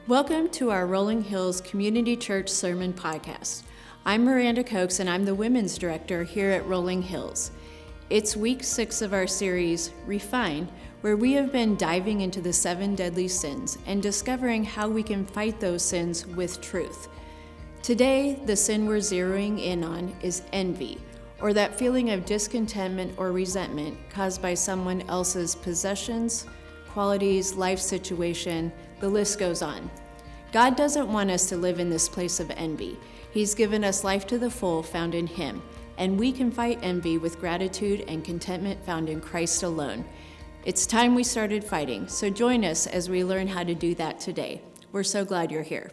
Welcome to our Rolling Hills Community Church Sermon Podcast. I'm Miranda Cokes and I'm the Women's Director here at Rolling Hills. It's week 6 of our series, Refine, where we have been diving into the 7 deadly sins and discovering how we can fight those sins with truth. Today, the sin we're zeroing in on is envy, or that feeling of discontentment or resentment caused by someone else's possessions, qualities, life situation, the list goes on. God doesn't want us to live in this place of envy. He's given us life to the full found in Him, and we can fight envy with gratitude and contentment found in Christ alone. It's time we started fighting, so join us as we learn how to do that today. We're so glad you're here.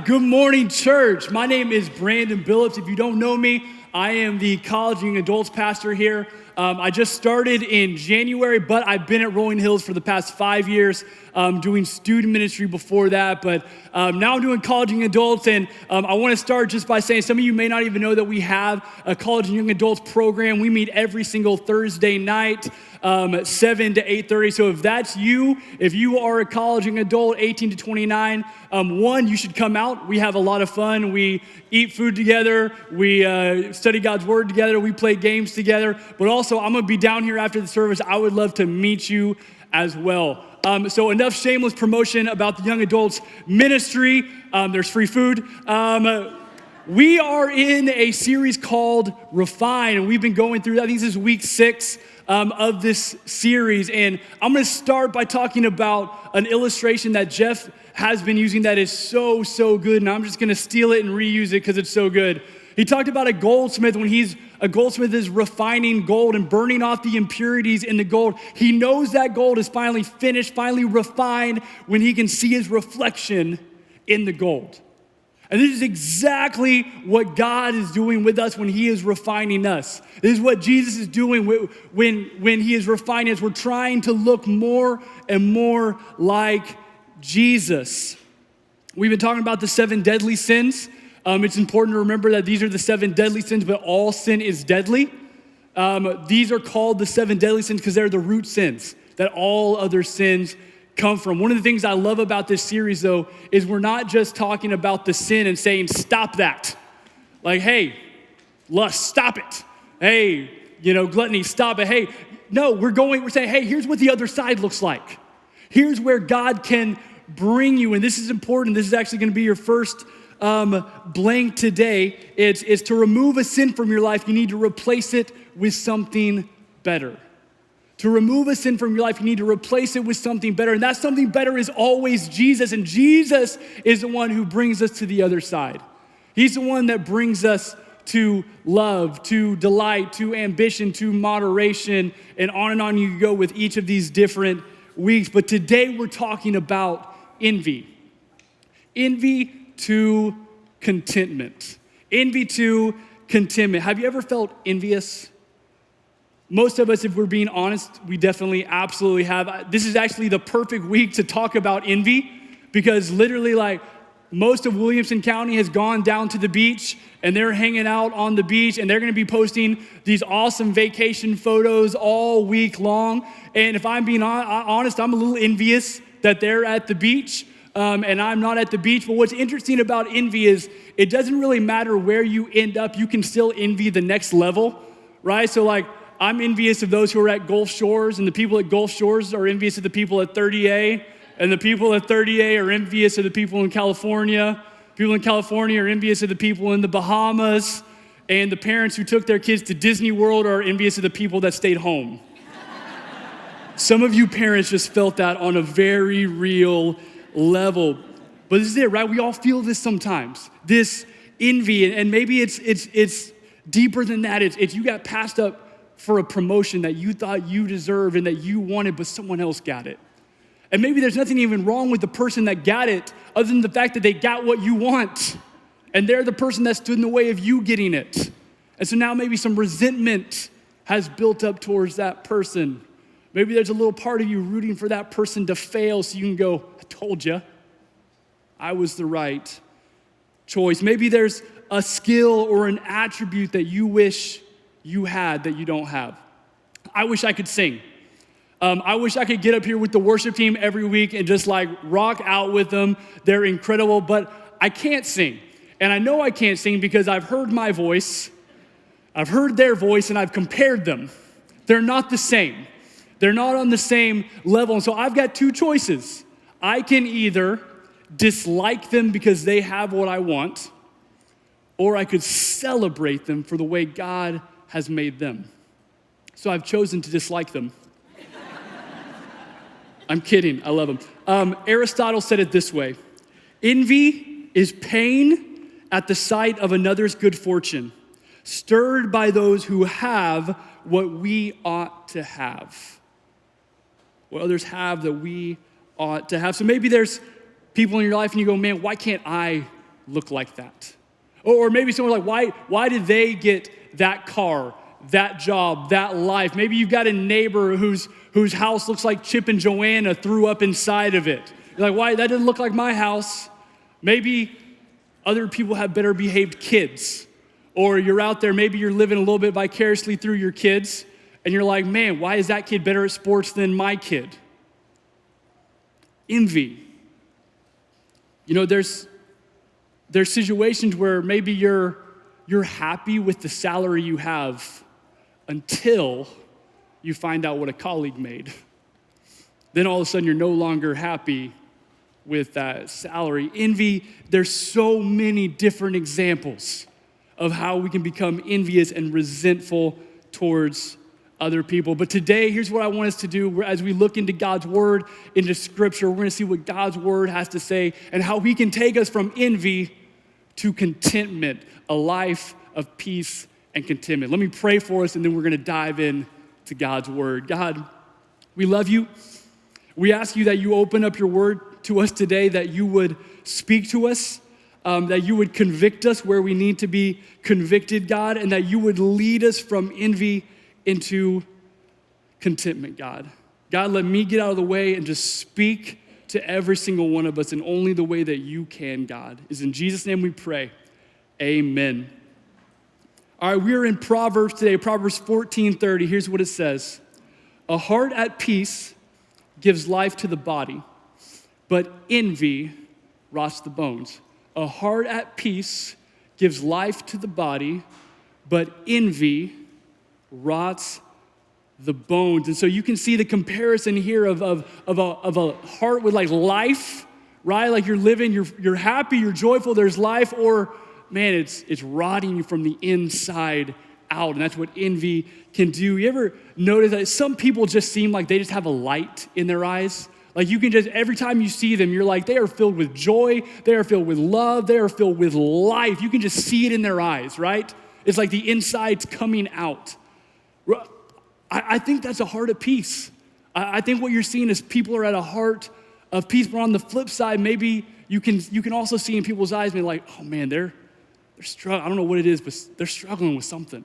Good morning, church. My name is Brandon Billups. If you don't know me, I am the college and young adults pastor here. I just started in January, but I've been at Rolling Hills for the past 5 years, doing student ministry before that. But now I'm doing college and young adults, and I want to start just by saying some of you may not even know that we have a college and young adults program. We meet every single Thursday night, 7 to 8:30. So if that's you, if you are a college and adult, 18 to 29, one, you should come out. We have a lot of fun. We eat food together. We study God's Word together. We play games together. But also, I'm going to be down here after the service. I would love to meet you as well. So enough shameless promotion about the young adults ministry. There's free food. We are in a series called Refine, and we've been going through, I think this is week 6 of this series. And I'm going to start by talking about an illustration that Jeff has been using that is so good, and I'm just going to steal it and reuse it because it's so good. He talked about a goldsmith. When a goldsmith is refining gold and burning off the impurities in the gold, he knows that gold is finally finished, finally refined, when he can see his reflection in the gold. And this is exactly what God is doing with us when He is refining us. This is what Jesus is doing when He is refining us. We're trying to look more and more like Jesus. We've been talking about the 7 deadly sins. It's important to remember that these are the 7 deadly sins, but all sin is deadly. These are called the 7 deadly sins because they're the root sins that all other sins come from. One of the things I love about this series, though, is we're not just talking about the sin and saying, stop that. Like, hey, lust, stop it. Hey, gluttony, stop it. Hey, no, we're saying, hey, here's what the other side looks like. Here's where God can bring you, and this is important. This is actually going to be your first blank today. It's to remove a sin from your life, you need to replace it with something better. To remove a sin from your life, you need to replace it with something better. And that something better is always Jesus. And Jesus is the one who brings us to the other side. He's the one that brings us to love, to delight, to ambition, to moderation, and on you go with each of these different weeks. But today we're talking about envy. Envy to contentment. Envy to contentment. Have you ever felt envious? Most of us, if we're being honest, we definitely absolutely have. This is actually the perfect week to talk about envy because literally most of Williamson County has gone down to the beach and they're hanging out on the beach and they're going to be posting these awesome vacation photos all week long. And if I'm being honest, I'm a little envious that they're at the beach and I'm not at the beach. But what's interesting about envy is it doesn't really matter where you end up. You can still envy the next level, right? So I'm envious of those who are at Gulf Shores, and the people at Gulf Shores are envious of the people at 30A, and the people at 30A are envious of the people in California. People in California are envious of the people in the Bahamas, and the parents who took their kids to Disney World are envious of the people that stayed home. Some of you parents just felt that on a very real level. But this is it, right? We all feel this sometimes, this envy, and maybe it's deeper than that. It's you got passed up for a promotion that you thought you deserved and that you wanted, but someone else got it. And maybe there's nothing even wrong with the person that got it other than the fact that they got what you want. And they're the person that stood in the way of you getting it. And so now maybe some resentment has built up towards that person. Maybe there's a little part of you rooting for that person to fail so you can go, I told you, I was the right choice. Maybe there's a skill or an attribute that you wish you had that you don't have. I wish I could sing. I wish I could get up here with the worship team every week and just like rock out with them. They're incredible, but I can't sing. And I know I can't sing because I've heard my voice, I've heard their voice, and I've compared them. They're not the same. They're not on the same level. And so I've got two choices. I can either dislike them because they have what I want, or I could celebrate them for the way God has made them. So I've chosen to dislike them. I'm kidding, I love them. Aristotle said it this way: envy is pain at the sight of another's good fortune, stirred by those who have what we ought to have. What others have that we ought to have. So maybe there's people in your life and you go, man, why can't I look like that? Or maybe someone's like, why did they get that car, that job, that life? Maybe you've got a neighbor whose house looks like Chip and Joanna threw up inside of it. You're like, why? That doesn't look like my house. Maybe other people have better behaved kids. Or you're out there, maybe you're living a little bit vicariously through your kids, and you're like, man, why is that kid better at sports than my kid? Envy. You know, there's situations where maybe you're happy with the salary you have until you find out what a colleague made. Then all of a sudden you're no longer happy with that salary. Envy, there's so many different examples of how we can become envious and resentful towards other people. But today, here's what I want us to do. As we look into God's word, into scripture, we're gonna see what God's word has to say and how he can take us from envy to contentment, a life of peace and contentment. Let me pray for us, and then we're gonna dive in to God's word. God, we love you. We ask you that you open up your word to us today, that you would speak to us, that you would convict us where we need to be convicted, God, and that you would lead us from envy into contentment, God. God, let me get out of the way and just speak to every single one of us in only the way that you can, God. Is in Jesus' name we pray, amen. All right, we're in Proverbs today, Proverbs 14:30. Here's what it says. A heart at peace gives life to the body, but envy rots the bones. A heart at peace gives life to the body, but envy rots the bones. And so you can see the comparison here of a heart with like life, right? Like you're living, you're happy, you're joyful, there's life, or man, it's rotting you from the inside out. And that's what envy can do. You ever notice that some people just seem like they just have a light in their eyes? Like you can just, every time you see them, you're like, they are filled with joy, they are filled with love, they are filled with life. You can just see it in their eyes, right? It's like the inside's coming out. I think that's a heart of peace. I think what you're seeing is people are at a heart of peace, but on the flip side, maybe you can also see in people's eyes, maybe like, oh man, they're struggling. I don't know what it is, but they're struggling with something.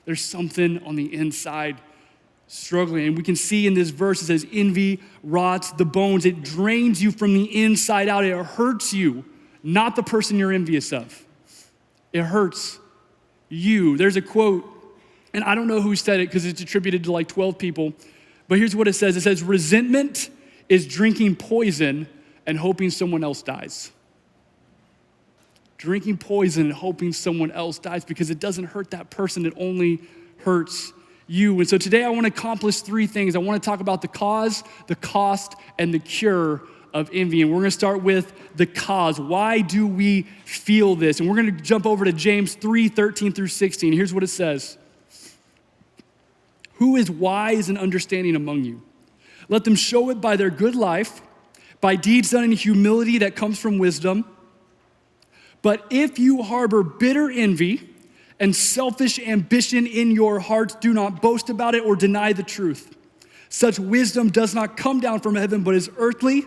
There's something on the inside struggling. And we can see in this verse, it says, envy rots the bones. It drains you from the inside out. It hurts you, not the person you're envious of. It hurts you. There's a quote, and I don't know who said it because it's attributed to like 12 people, but here's what it says. It says, resentment is drinking poison and hoping someone else dies. Drinking poison and hoping someone else dies because it doesn't hurt that person, it only hurts you. And so today I want to accomplish three things. I want to talk about the cause, the cost, and the cure of envy. And we're gonna start with the cause. Why do we feel this? And we're gonna jump over to James 3:13 through 16. Here's what it says. Who is wise and understanding among you? Let them show it by their good life, by deeds done in humility that comes from wisdom. But if you harbor bitter envy and selfish ambition in your hearts, do not boast about it or deny the truth. Such wisdom does not come down from heaven, but is earthly,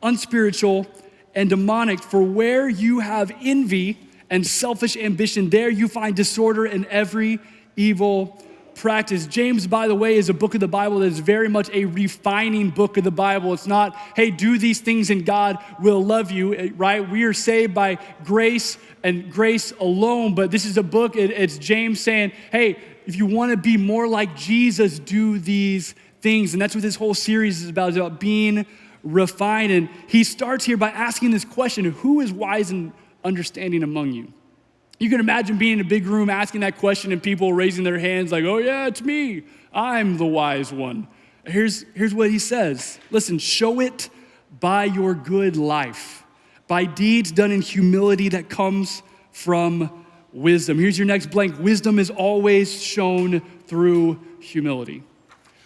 unspiritual, and demonic. For where you have envy and selfish ambition, there you find disorder and every evil practice. James, by the way, is a book of the Bible that is very much a refining book of the Bible. It's not, hey, do these things and God will love you, right? We are saved by grace and grace alone, but this is a book, it's James saying, hey, if you want to be more like Jesus, do these things. And that's what this whole series is about. It's about being refined. And he starts here by asking this question, who is wise and understanding among you? You can imagine being in a big room asking that question and people raising their hands like, oh yeah, it's me. I'm the wise one. Here's what he says. Listen, show it by your good life, by deeds done in humility that comes from wisdom. Here's your next blank. Wisdom is always shown through humility.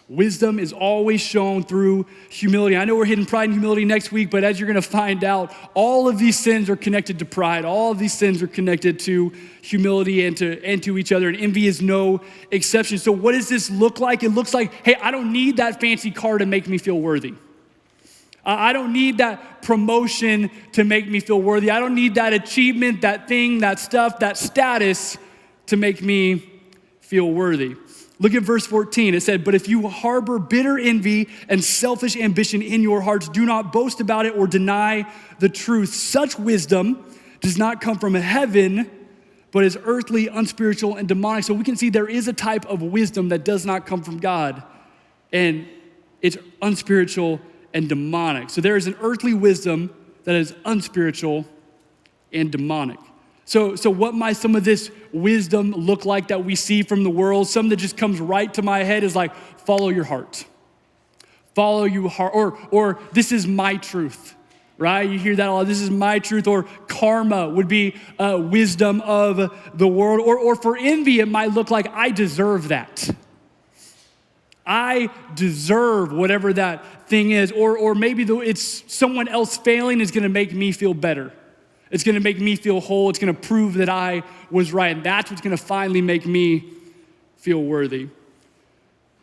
Wisdom is always shown through humility. I know we're hitting pride and humility next week, but as you're gonna find out, all of these sins are connected to pride. All of these sins are connected to humility and to each other, and envy is no exception. So what does this look like? It looks like, hey, I don't need that fancy car to make me feel worthy. I don't need that promotion to make me feel worthy. I don't need that achievement, that thing, that stuff, that status to make me feel worthy. Look at verse 14. It said, but if you harbor bitter envy and selfish ambition in your hearts, do not boast about it or deny the truth. Such wisdom does not come from heaven, but is earthly, unspiritual, and demonic. So we can see there is a type of wisdom that does not come from God, and it's unspiritual and demonic. So there is an earthly wisdom that is unspiritual and demonic. So what might some of this wisdom look like that we see from the world? Some that just comes right to my head is like, follow your heart. Follow your heart, or this is my truth, right? You hear that a lot, this is my truth, or karma would be wisdom of the world, or for envy, it might look like, I deserve that. I deserve whatever that thing is, or maybe it's someone else failing is gonna make me feel better. It's gonna make me feel whole. It's gonna prove that I was right. And that's what's gonna finally make me feel worthy.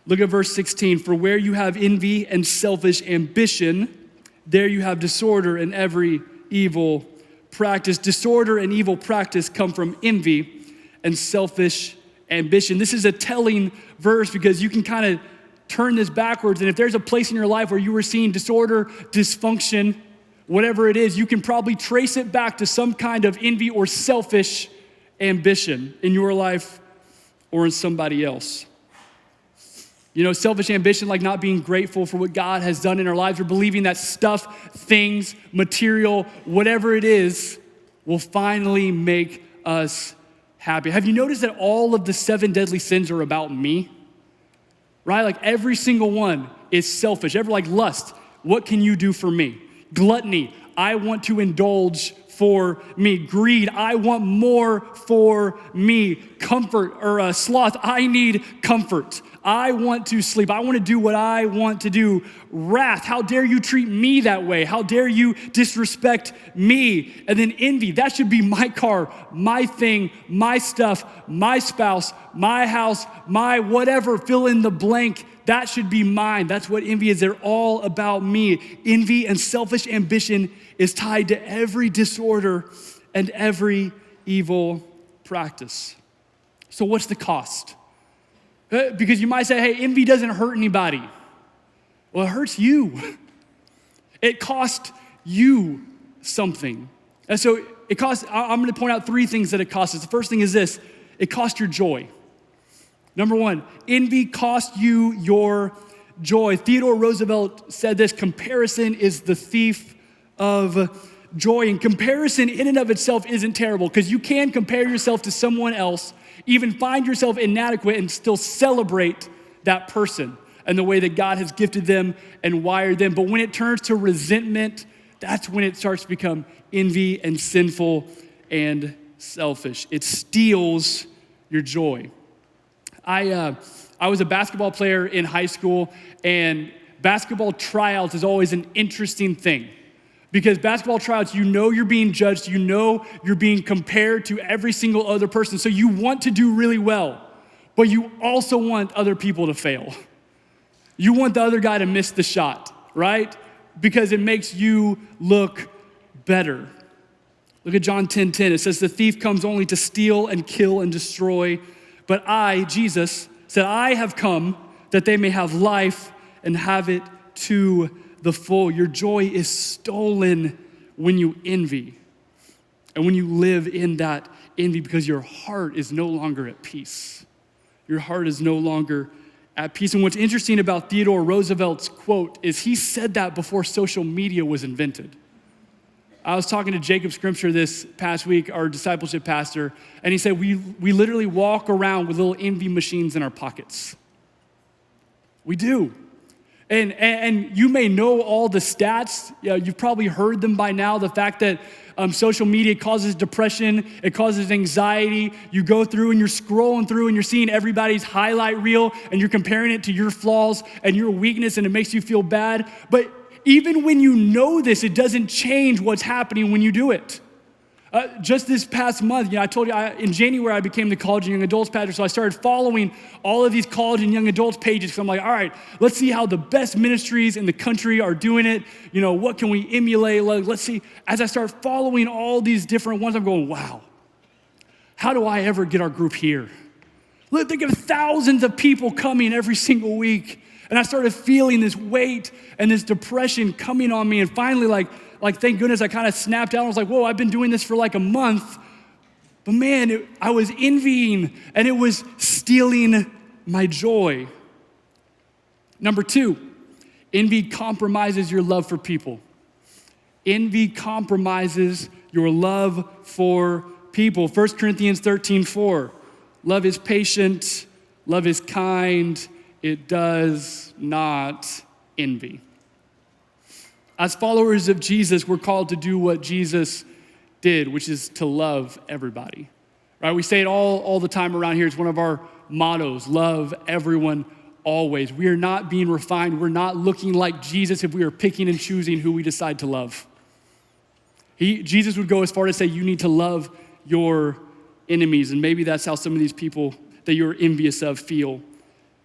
Look at verse 16. For where you have envy and selfish ambition, there you have disorder and every evil practice. Disorder and evil practice come from envy and selfish ambition. This is a telling verse because you can kind of turn this backwards. And if there's a place in your life where you were seeing disorder, dysfunction, whatever it is, you can probably trace it back to some kind of envy or selfish ambition in your life or in somebody else. You know, selfish ambition, like not being grateful for what God has done in our lives, or believing that stuff, things, material, whatever it is, will finally make us happy. Have you noticed that all of the 7 deadly sins are about me? Right? Like every single one is selfish. Like lust, what can you do for me? Gluttony, I want to indulge for me. Greed, I want more for me. Comfort, or sloth, I need comfort. I want to sleep. I want to do what I want to do. Wrath, how dare you treat me that way? How dare you disrespect me? And then envy, that should be my car, my thing, my stuff, my spouse, my house, my whatever, fill in the blank. That should be mine. That's what envy is. They're all about me. Envy and selfish ambition is tied to every disorder and every evil practice. So what's the cost? Because you might say, hey, envy doesn't hurt anybody. Well, it hurts you. It costs you something. And so it costs, I'm gonna point out 3 things that it costs us. The first thing is this, it costs your joy. Number 1, envy costs you your joy. Theodore Roosevelt said this, comparison is the thief of joy. And comparison in and of itself isn't terrible, because you can compare yourself to someone else, even find yourself inadequate and still celebrate that person. and the way that God has gifted them and wired them. But when it turns to resentment, that's when it starts to become envy and sinful and selfish. It steals your joy. I was a basketball player in high school, and basketball tryouts is always an interesting thing. Because basketball tryouts, you know you're being judged, you know you're being compared to every single other person, so you want to do really well, but you also want other people to fail. You want the other guy to miss the shot, right? Because it makes you look better. Look at John 10:10. It says, the thief comes only to steal and kill and destroy, but I, Jesus, said, I have come that they may have life and have it to the full. Your joy is stolen when you envy and when you live in that envy because your heart is no longer at peace. Your heart is no longer at peace. And what's interesting about Theodore Roosevelt's quote is he said that before social media was invented. I was talking to Jacob Scrimshire this past week, our discipleship pastor, and he said we literally walk around with little envy machines in our pockets. We do. And you may know all the stats. You've probably heard them by now. The fact that social media causes depression, it causes anxiety. You go through and you're scrolling through and you're seeing everybody's highlight reel and you're comparing it to your flaws and your weakness and it makes you feel bad. But even when you know this, it doesn't change what's happening when you do it. Just this past month, I told you in January I became the college and young adults pastor, so I started following all of these college and young adults pages. So I'm like, all right, let's see how the best ministries in the country are doing it. What can we emulate? Let's see. As I start following all these different ones, I'm going, wow, how do I ever get our group here? Look, think of thousands of people coming every single week. And I started feeling this weight and this depression coming on me. And finally, like thank goodness I kind of snapped out. I was like, whoa, I've been doing this for like a month. But man, I was envying and it was stealing my joy. Number 2, envy compromises your love for people. Envy compromises your love for people. 1 Corinthians 13:4, love is patient, love is kind, it does not envy. As followers of Jesus, we're called to do what Jesus did, which is to love everybody, right? We say it all the time around here. It's one of our mottos, love everyone always. We are not being refined. We're not looking like Jesus if we are picking and choosing who we decide to love. Jesus would go as far to say, you need to love your enemies. And maybe that's how some of these people that you're envious of feel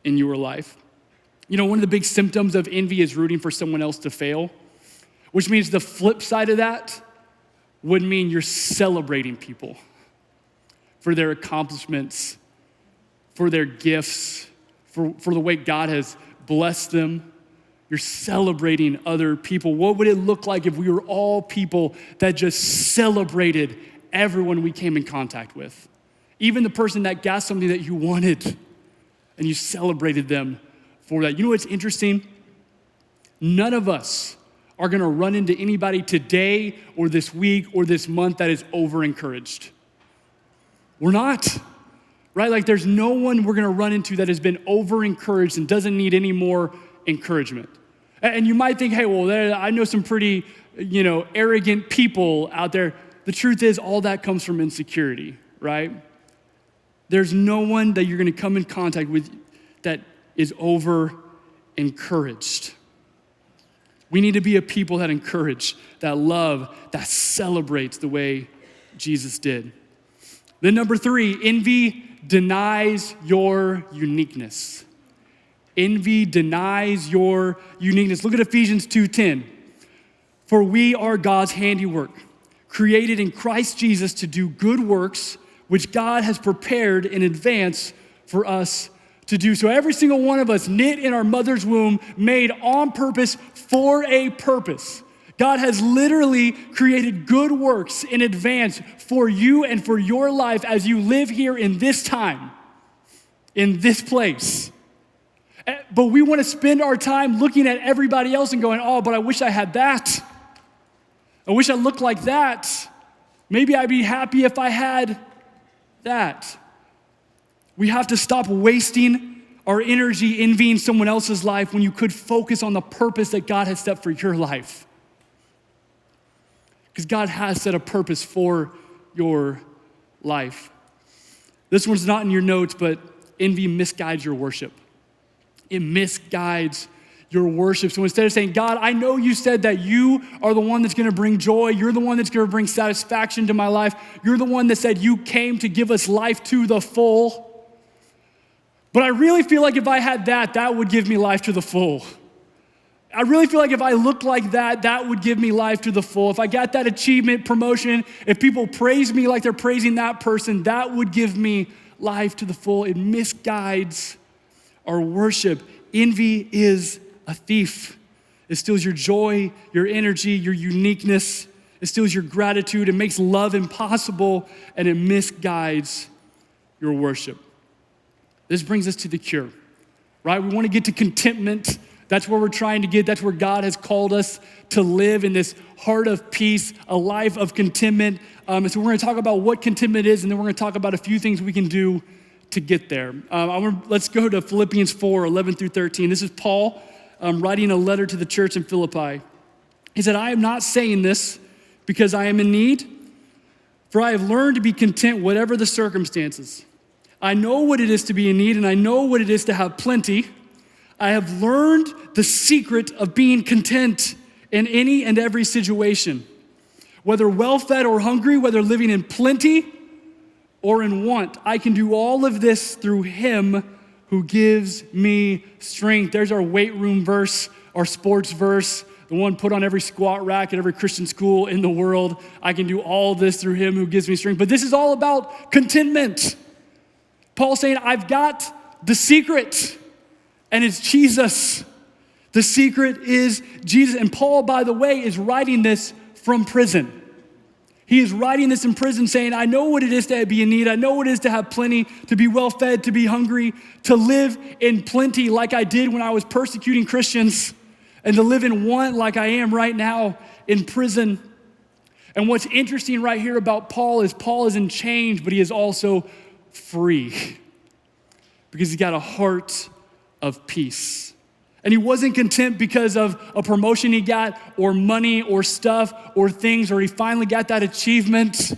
in your life. One of the big symptoms of envy is rooting for someone else to fail, which means the flip side of that would mean you're celebrating people for their accomplishments, for their gifts, for the way God has blessed them. You're celebrating other people. What would it look like if we were all people that just celebrated everyone we came in contact with? Even the person that got something that you wanted, and you celebrated them for that. You know what's interesting? None of us are gonna run into anybody today or this week or this month that is over-encouraged. We're not, right? Like there's no one we're gonna run into that has been over-encouraged and doesn't need any more encouragement. And you might think, hey, well, I know some pretty, arrogant people out there. The truth is all that comes from insecurity, right? There's no one that you're gonna come in contact with that is over-encouraged. We need to be a people that encourage, that love, that celebrates the way Jesus did. Then number 3, envy denies your uniqueness. Envy denies your uniqueness. Look at Ephesians 2:10. For we are God's handiwork, created in Christ Jesus to do good works, which God has prepared in advance for us to do. So every single one of us, knit in our mother's womb, made on purpose for a purpose. God has literally created good works in advance for you and for your life as you live here in this time, in this place. But we want to spend our time looking at everybody else and going, oh, but I wish I had that. I wish I looked like that. Maybe I'd be happy if I had that. We have to stop wasting our energy envying someone else's life when you could focus on the purpose that God has set for your life? Because God has set a purpose for your life. This one's not in your notes, but envy misguides your worship. It misguides your worship. So instead of saying, God, I know you said that you are the one that's gonna bring joy, you're the one that's gonna bring satisfaction to my life, you're the one that said you came to give us life to the full. But I really feel like if I had that, that would give me life to the full. I really feel like if I looked like that, that would give me life to the full. If I got that achievement, promotion, if people praise me like they're praising that person, that would give me life to the full. It misguides our worship. Envy is a thief. It steals your joy, your energy, your uniqueness. It steals your gratitude. It makes love impossible, and it misguides your worship. This brings us to the cure, right? We want to get to contentment. That's where we're trying to get. That's where God has called us to live, in this heart of peace, a life of contentment. And so we're going to talk about what contentment is, and then we're going to talk about a few things we can do to get there. Let's go to Philippians 4, 11 through 13. This is Paul writing a letter to the church in Philippi. He said, I am not saying this because I am in need, for I have learned to be content whatever the circumstances. I know what it is to be in need, and I know what it is to have plenty. I have learned the secret of being content in any and every situation, whether well-fed or hungry, whether living in plenty or in want. I can do all of this through him who gives me strength. There's our weight room verse, our sports verse, the one put on every squat rack at every Christian school in the world. I can do all this through him who gives me strength. But this is all about contentment. Paul's saying, I've got the secret, and it's Jesus. The secret is Jesus. And Paul, by the way, is writing this from prison. He is writing this in prison saying, I know what it is to be in need. I know what it is to have plenty, to be well-fed, to be hungry, to live in plenty like I did when I was persecuting Christians, and to live in want like I am right now in prison. And what's interesting right here about Paul is in chains, but he is also free because he's got a heart of peace. And he wasn't content because of a promotion he got, or money, or stuff, or things, or he finally got that achievement.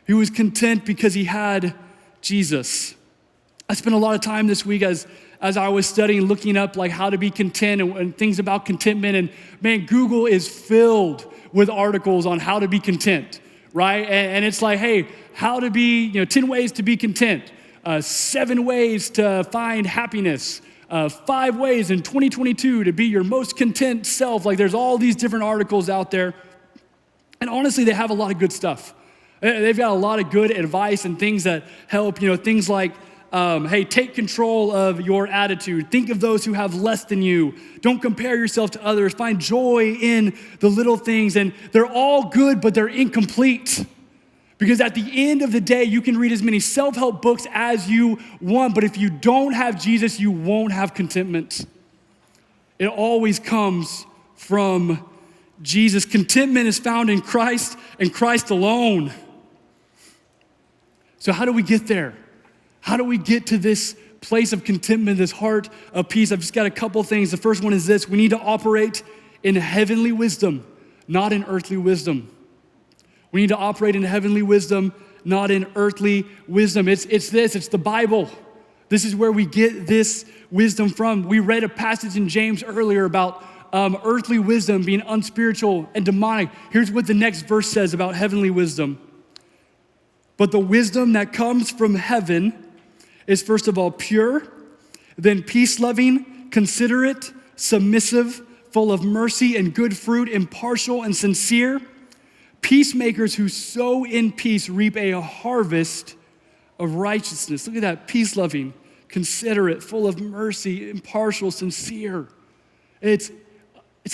He was content because he had Jesus. I spent a lot of time this week as I was studying, looking up like how to be content and things about contentment. And man, Google is filled with articles on how to be content, right? And it's like, hey, how to be, 10 ways to be content, 7 ways to find happiness, 5 ways in 2022 to be your most content self. Like, there's all these different articles out there. And honestly, they have a lot of good stuff. They've got a lot of good advice and things that help, things like, hey, take control of your attitude. Think of those who have less than you. Don't compare yourself to others. Find joy in the little things. And they're all good, but they're incomplete. Because at the end of the day, you can read as many self-help books as you want, but if you don't have Jesus, you won't have contentment. It always comes from Jesus. Contentment is found in Christ and Christ alone. So how do we get there? How do we get to this place of contentment, this heart of peace? I've just got a couple things. The first one is this: we need to operate in heavenly wisdom, not in earthly wisdom. We need to operate in heavenly wisdom, not in earthly wisdom. It's the Bible. This is where we get this wisdom from. We read a passage in James earlier about earthly wisdom being unspiritual and demonic. Here's what the next verse says about heavenly wisdom. But the wisdom that comes from heaven is first of all pure, then peace-loving, considerate, submissive, full of mercy and good fruit, impartial and sincere. Peacemakers who sow in peace reap a harvest of righteousness. Look at that, peace-loving, considerate, full of mercy, impartial, sincere. It's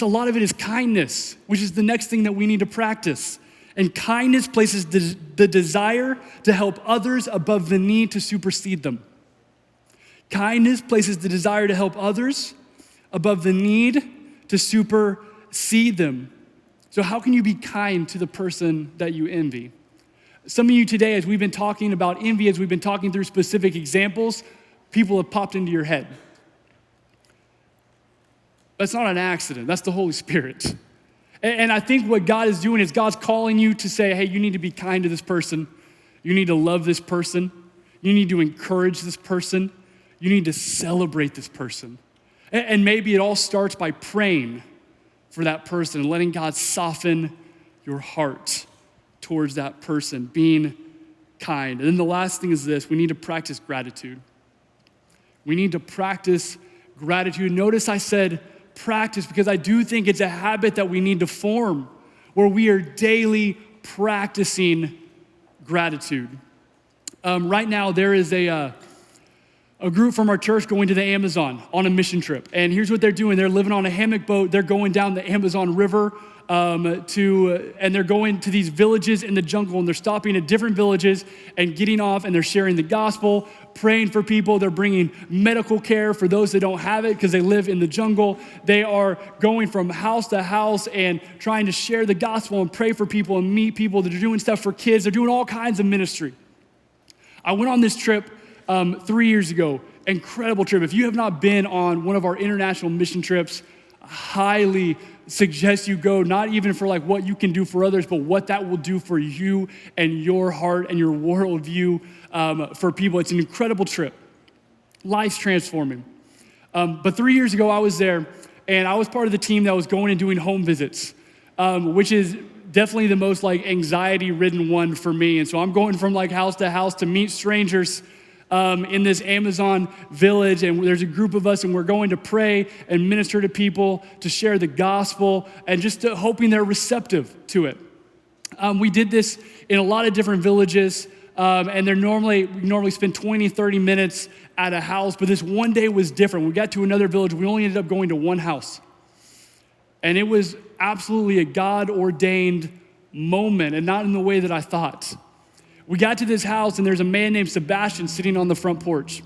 a lot of it is kindness, which is the next thing that we need to practice. And kindness places the desire to help others above the need to supersede them. Kindness places the desire to help others above the need to supersede them. So how can you be kind to the person that you envy? Some of you today, as we've been talking about envy, as we've been talking through specific examples, people have popped into your head. That's not an accident. That's the Holy Spirit. And I think what God is doing is God's calling you to say, hey, you need to be kind to this person. You need to love this person. You need to encourage this person. You need to celebrate this person. And maybe it all starts by praying for that person and letting God soften your heart towards that person, being kind. And then the last thing is this: we need to practice gratitude. We need to practice gratitude. Notice I said practice because I do think it's a habit that we need to form where we are daily practicing gratitude. Right now, there is a group from our church going to the Amazon on a mission trip. And here's what they're doing. They're living on a hammock boat. They're going down the Amazon River and they're going to these villages in the jungle, and they're stopping at different villages and getting off, and they're sharing the gospel, praying for people. They're bringing medical care for those that don't have it because they live in the jungle. They are going from house to house and trying to share the gospel and pray for people and meet people. They're doing stuff for kids. They're doing all kinds of ministry. I went on this trip 3 years ago. Incredible trip. If you have not been on one of our international mission trips, I highly suggest you go, not even for like what you can do for others, but what that will do for you and your heart and your worldview for people. It's an incredible trip. Life's transforming. But 3 years ago, I was there, and I was part of the team that was going and doing home visits, which is definitely the most like anxiety-ridden one for me. And so I'm going from like house to house to meet strangers in this Amazon village, and there's a group of us, and we're going to pray and minister to people, to share the gospel, and just hoping they're receptive to it. We did this in a lot of different villages, and we normally spend 20, 30 minutes at a house, but this one day was different. We got to another village, we only ended up going to one house. And it was absolutely a God-ordained moment, and not in the way that I thought. We got to this house, and there's a man named Sebastian sitting on the front porch.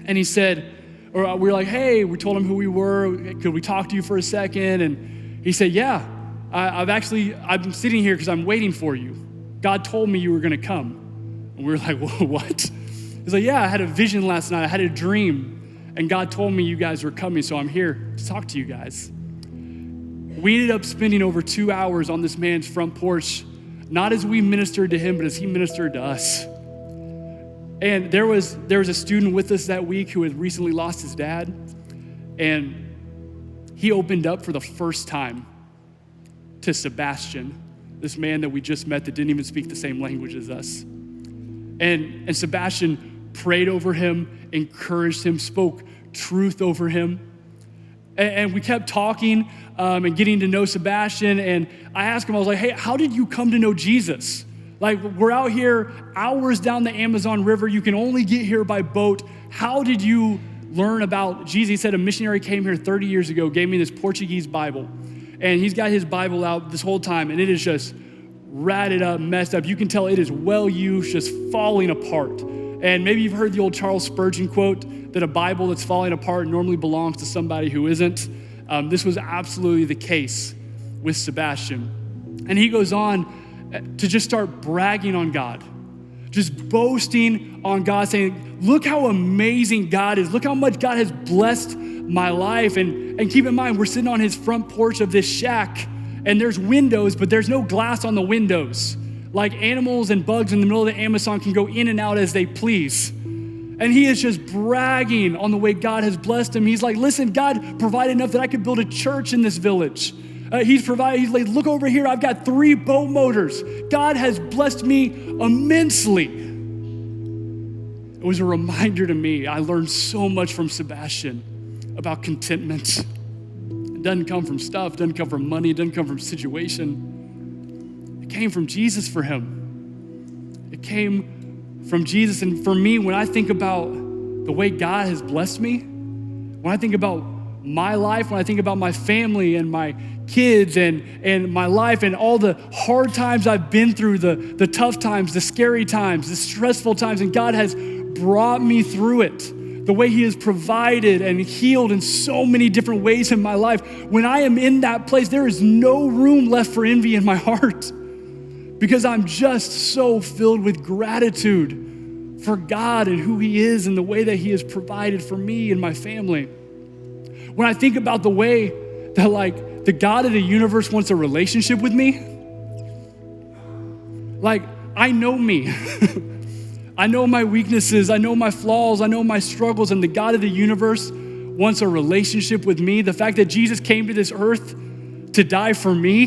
And he said, we were like, hey, we told him who we were. Could we talk to you for a second? And he said, yeah, I've been sitting here because I'm waiting for you. God told me you were going to come. And we were like, whoa, what? He's like, yeah, I had a vision last night. I had a dream, and God told me you guys were coming, so I'm here to talk to you guys. We ended up spending over 2 hours on this man's front porch, not as we ministered to him, but as he ministered to us. And there was a student with us that week who had recently lost his dad, and he opened up for the first time to Sebastian, this man that we just met that didn't even speak the same language as us. And Sebastian prayed over him, encouraged him, spoke truth over him. And we kept talking and getting to know Sebastian. And I asked him, I was like, hey, how did you come to know Jesus? Like, we're out here hours down the Amazon River. You can only get here by boat. How did you learn about Jesus? He said a missionary came here 30 years ago, gave me this Portuguese Bible. And he's got his Bible out this whole time, and it is just ratted up, messed up. You can tell it is well used, just falling apart. And maybe you've heard the old Charles Spurgeon quote that a Bible that's falling apart normally belongs to somebody who isn't. This was absolutely the case with Sebastian. And he goes on to just start bragging on God, just boasting on God, saying, look how amazing God is. Look how much God has blessed my life. And keep in mind, we're sitting on his front porch of this shack, and there's windows, but there's no glass on the windows. Like animals and bugs in the middle of the Amazon can go in and out as they please. And he is just bragging on the way God has blessed him. He's like, listen, God provided enough that I could build a church in this village. He's like, look over here, I've got 3 boat motors. God has blessed me immensely. It was a reminder to me. I learned so much from Sebastian about contentment. It doesn't come from stuff, it doesn't come from money, it doesn't come from situation. It came from Jesus for him. It came from Jesus. And for me, when I think about the way God has blessed me, when I think about my life, when I think about my family and my kids and my life and all the hard times I've been through, the tough times, the scary times, the stressful times, and God has brought me through it. The way he has provided and healed in so many different ways in my life. When I am in that place, there is no room left for envy in my heart, because I'm just so filled with gratitude for God and who he is and the way that he has provided for me and my family. When I think about the way that like the God of the universe wants a relationship with me. Like, I know me. I know my weaknesses, I know my flaws, I know my struggles, and the God of the universe wants a relationship with me. The fact that Jesus came to this earth to die for me.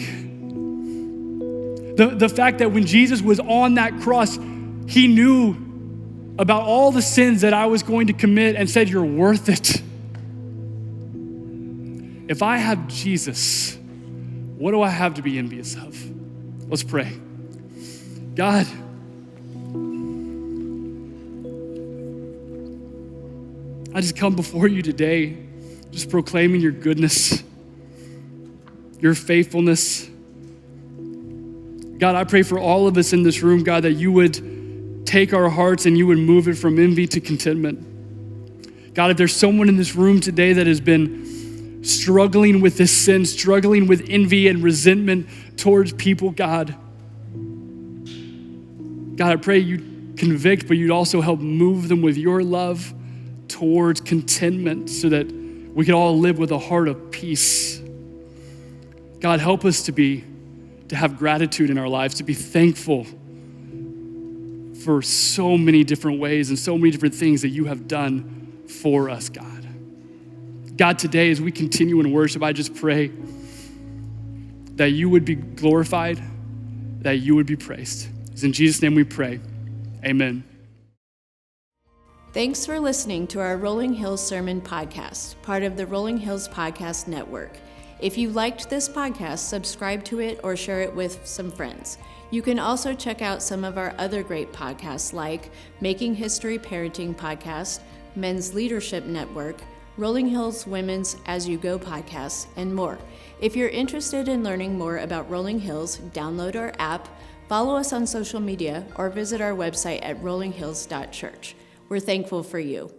The fact that when Jesus was on that cross, he knew about all the sins that I was going to commit and said, you're worth it. If I have Jesus, what do I have to be envious of? Let's pray. God, I just come before you today, just proclaiming your goodness, your faithfulness. God, I pray for all of us in this room, God, that you would take our hearts and you would move it from envy to contentment. God, if there's someone in this room today that has been struggling with this sin, struggling with envy and resentment towards people, God, I pray you'd convict, but you'd also help move them with your love towards contentment so that we can all live with a heart of peace. God, help us to have gratitude in our lives, to be thankful for so many different ways and so many different things that you have done for us, God. God, today as we continue in worship, I just pray that you would be glorified, that you would be praised. It's in Jesus' name we pray, amen. Thanks for listening to our Rolling Hills Sermon Podcast, part of the Rolling Hills Podcast Network. If you liked this podcast, subscribe to it or share it with some friends. You can also check out some of our other great podcasts like Making History Parenting Podcast, Men's Leadership Network, Rolling Hills Women's As You Go podcast, and more. If you're interested in learning more about Rolling Hills, download our app, follow us on social media, or visit our website at rollinghills.church. We're thankful for you.